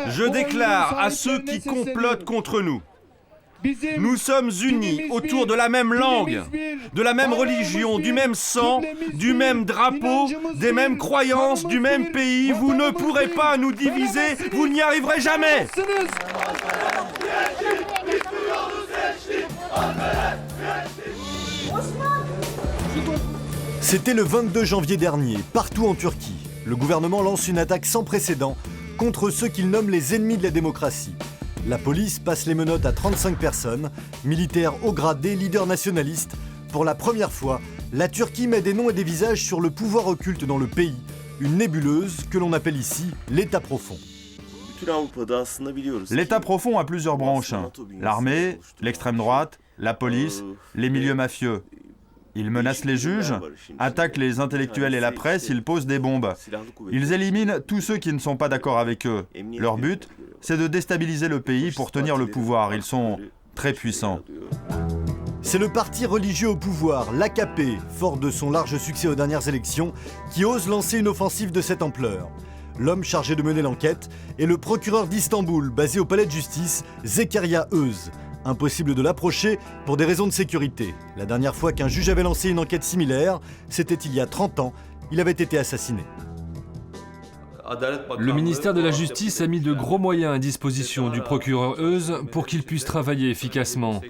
Je déclare à ceux qui complotent contre nous, nous sommes unis autour de la même langue, de la même religion, du même sang, du même drapeau, des mêmes croyances, du même pays. Vous ne pourrez pas nous diviser, vous n'y arriverez jamais. C'était le 22 janvier dernier, partout en Turquie. Le gouvernement lance une attaque sans précédent contre ceux qu'il nomme les ennemis de la démocratie. La police passe les menottes à 35 personnes, militaires haut gradés, leaders nationalistes. Pour la première fois, la Turquie met des noms et des visages sur le pouvoir occulte dans le pays, une nébuleuse que l'on appelle ici l'État profond. L'État profond a plusieurs branches. L'armée, l'extrême droite, la police, les milieux mafieux. Ils menacent les juges, attaquent les intellectuels et la presse, ils posent des bombes. Ils éliminent tous ceux qui ne sont pas d'accord avec eux. Leur but, c'est de déstabiliser le pays pour tenir le pouvoir. Ils sont très puissants. C'est le parti religieux au pouvoir, l'AKP, fort de son large succès aux dernières élections, qui ose lancer une offensive de cette ampleur. L'homme chargé de mener l'enquête est le procureur d'Istanbul, basé au palais de justice, Zekeriya Öz. Impossible de l'approcher pour des raisons de sécurité. La dernière fois qu'un juge avait lancé une enquête similaire, c'était il y a 30 ans. Il avait été assassiné. Le ministère de la Justice a mis de gros moyens à disposition du procureur Öz pour qu'il puisse travailler efficacement.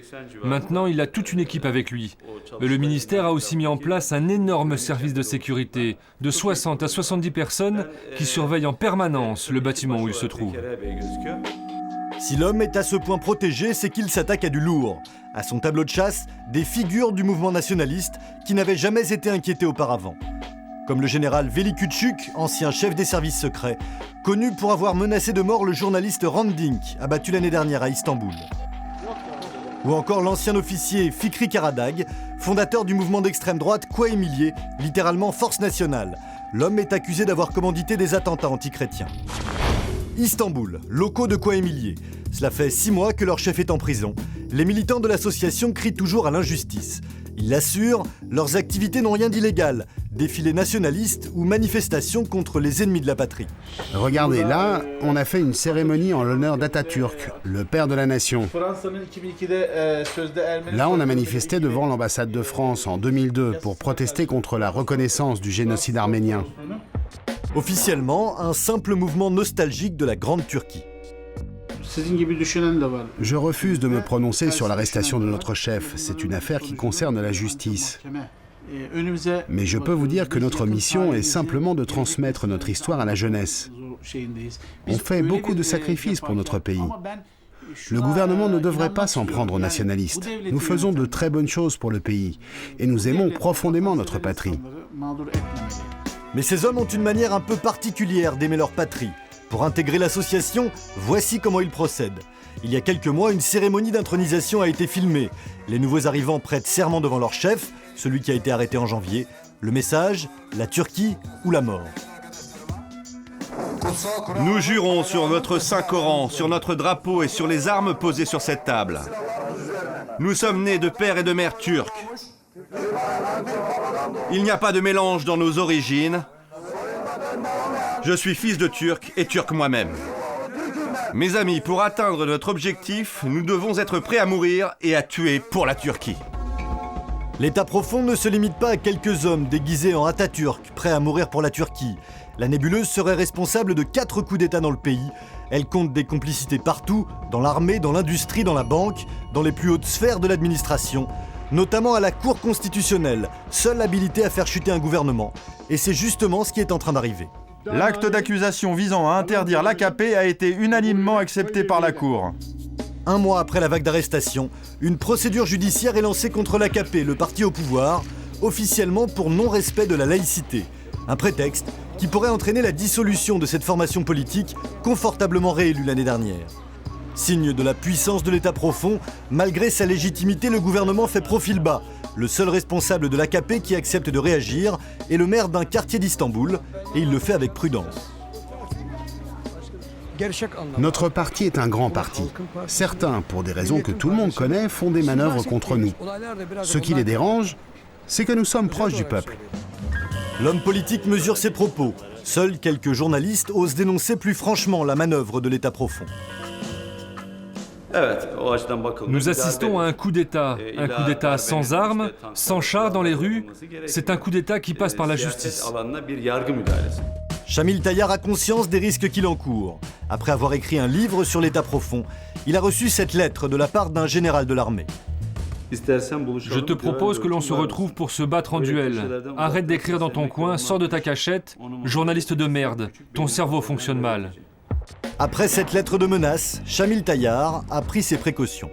Maintenant, il a toute une équipe avec lui. Et le ministère a aussi mis en place un énorme service de sécurité de 60 à 70 personnes qui surveillent en permanence le bâtiment où il se trouve. Si l'homme est à ce point protégé, c'est qu'il s'attaque à du lourd. À son tableau de chasse, des figures du mouvement nationaliste qui n'avaient jamais été inquiétées auparavant. Comme le général Veli Küçük, ancien chef des services secrets, connu pour avoir menacé de mort le journaliste Hrant Dink, abattu l'année dernière à Istanbul. Ou encore l'ancien officier Fikri Karadag, fondateur du mouvement d'extrême droite Kuvayi Milliye, littéralement Force Nationale. L'homme est accusé d'avoir commandité des attentats antichrétiens. Istanbul, locaux de Kuvayi Milliye. Cela fait 6 mois que leur chef est en prison. Les militants de l'association crient toujours à l'injustice. Ils l'assurent, leurs activités n'ont rien d'illégal. Défilés nationalistes ou manifestations contre les ennemis de la patrie. Regardez, là, on a fait une cérémonie en l'honneur d'Atatürk, le père de la nation. Là, on a manifesté devant l'ambassade de France en 2002 pour protester contre la reconnaissance du génocide arménien. Officiellement, un simple mouvement nostalgique de la Grande Turquie. Je refuse de me prononcer sur l'arrestation de notre chef. C'est une affaire qui concerne la justice. Mais je peux vous dire que notre mission est simplement de transmettre notre histoire à la jeunesse. On fait beaucoup de sacrifices pour notre pays. Le gouvernement ne devrait pas s'en prendre aux nationalistes. Nous faisons de très bonnes choses pour le pays et nous aimons profondément notre patrie. Mais ces hommes ont une manière un peu particulière d'aimer leur patrie. Pour intégrer l'association, voici comment ils procèdent. Il y a quelques mois, une cérémonie d'intronisation a été filmée. Les nouveaux arrivants prêtent serment devant leur chef, celui qui a été arrêté en janvier. Le message, la Turquie ou la mort. Nous jurons sur notre Saint-Coran, sur notre drapeau et sur les armes posées sur cette table. Nous sommes nés de père et de mère turcs. Il n'y a pas de mélange dans nos origines. Je suis fils de Turc et Turc moi-même. Mes amis, pour atteindre notre objectif, nous devons être prêts à mourir et à tuer pour la Turquie. L'État profond ne se limite pas à quelques hommes déguisés en Atatürk, prêts à mourir pour la Turquie. La nébuleuse serait responsable de 4 coups d'État dans le pays. Elle compte des complicités partout, dans l'armée, dans l'industrie, dans la banque, dans les plus hautes sphères de l'administration, notamment à la Cour constitutionnelle, seule habilitée à faire chuter un gouvernement. Et c'est justement ce qui est en train d'arriver. L'acte d'accusation visant à interdire l'AKP a été unanimement accepté par la Cour. 1 mois après la vague d'arrestations, une procédure judiciaire est lancée contre l'AKP, le parti au pouvoir, officiellement pour non-respect de la laïcité. Un prétexte qui pourrait entraîner la dissolution de cette formation politique confortablement réélue l'année dernière. Signe de la puissance de l'État profond, malgré sa légitimité, le gouvernement fait profil bas. Le seul responsable de l'AKP qui accepte de réagir est le maire d'un quartier d'Istanbul, et il le fait avec prudence. Notre parti est un grand parti. Certains, pour des raisons que tout le monde connaît, font des manœuvres contre nous. Ce qui les dérange, c'est que nous sommes proches du peuple. L'homme politique mesure ses propos. Seuls quelques journalistes osent dénoncer plus franchement la manœuvre de l'État profond. Nous assistons à un coup d'État sans armes, sans chars dans les rues. C'est un coup d'État qui passe par la justice. Chamil Tayyar a conscience des risques qu'il encourt. Après avoir écrit un livre sur l'État profond, il a reçu cette lettre de la part d'un général de l'armée. Je te propose que l'on se retrouve pour se battre en duel. Arrête d'écrire dans ton coin, sors de ta cachette. Journaliste de merde, ton cerveau fonctionne mal. Après cette lettre de menace, Chamil Tayyar a pris ses précautions.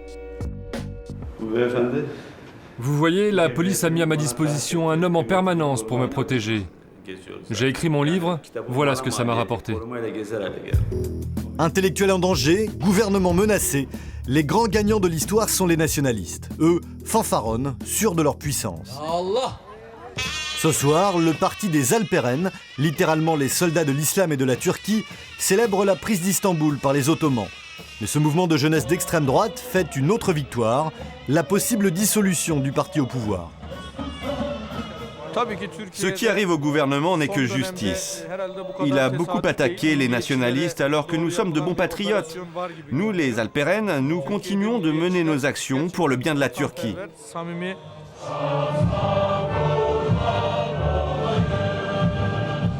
Vous voyez, la police a mis à ma disposition un homme en permanence pour me protéger. J'ai écrit mon livre, voilà ce que ça m'a rapporté. Intellectuels en danger, gouvernement menacé, les grands gagnants de l'histoire sont les nationalistes. Eux, fanfaronnent, sûrs de leur puissance. Ce soir, le parti des Alperen, littéralement les soldats de l'islam et de la Turquie, célèbre la prise d'Istanbul par les Ottomans. Mais ce mouvement de jeunesse d'extrême droite fête une autre victoire, la possible dissolution du parti au pouvoir. Ce qui arrive au gouvernement n'est que justice. Il a beaucoup attaqué les nationalistes alors que nous sommes de bons patriotes. Nous, les Alperen, nous continuons de mener nos actions pour le bien de la Turquie.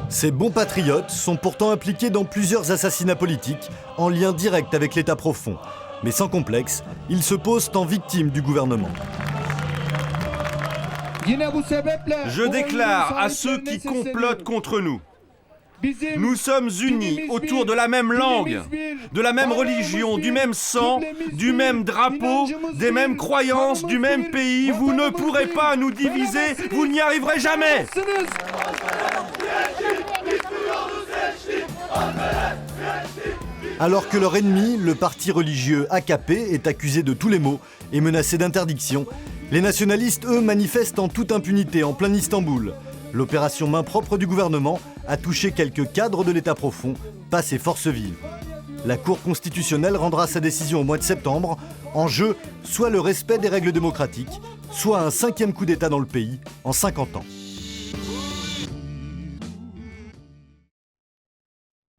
Ces bons patriotes sont pourtant impliqués dans plusieurs assassinats politiques en lien direct avec l'État profond. Mais sans complexe, ils se posent en victimes du gouvernement. Je déclare à ceux qui complotent contre nous, nous sommes unis autour de la même langue, de la même religion, du même sang, du même drapeau, des mêmes croyances, du même pays. Vous ne pourrez pas nous diviser, vous n'y arriverez jamais. Alors que leur ennemi, le parti religieux AKP, est accusé de tous les maux et menacé d'interdiction, les nationalistes, eux, manifestent en toute impunité en plein Istanbul. L'opération main propre du gouvernement a touché quelques cadres de l'État profond, pas ses forces vives. La Cour constitutionnelle rendra sa décision au mois de septembre. En jeu, soit le respect des règles démocratiques, soit un 5e coup d'État dans le pays en 50 ans.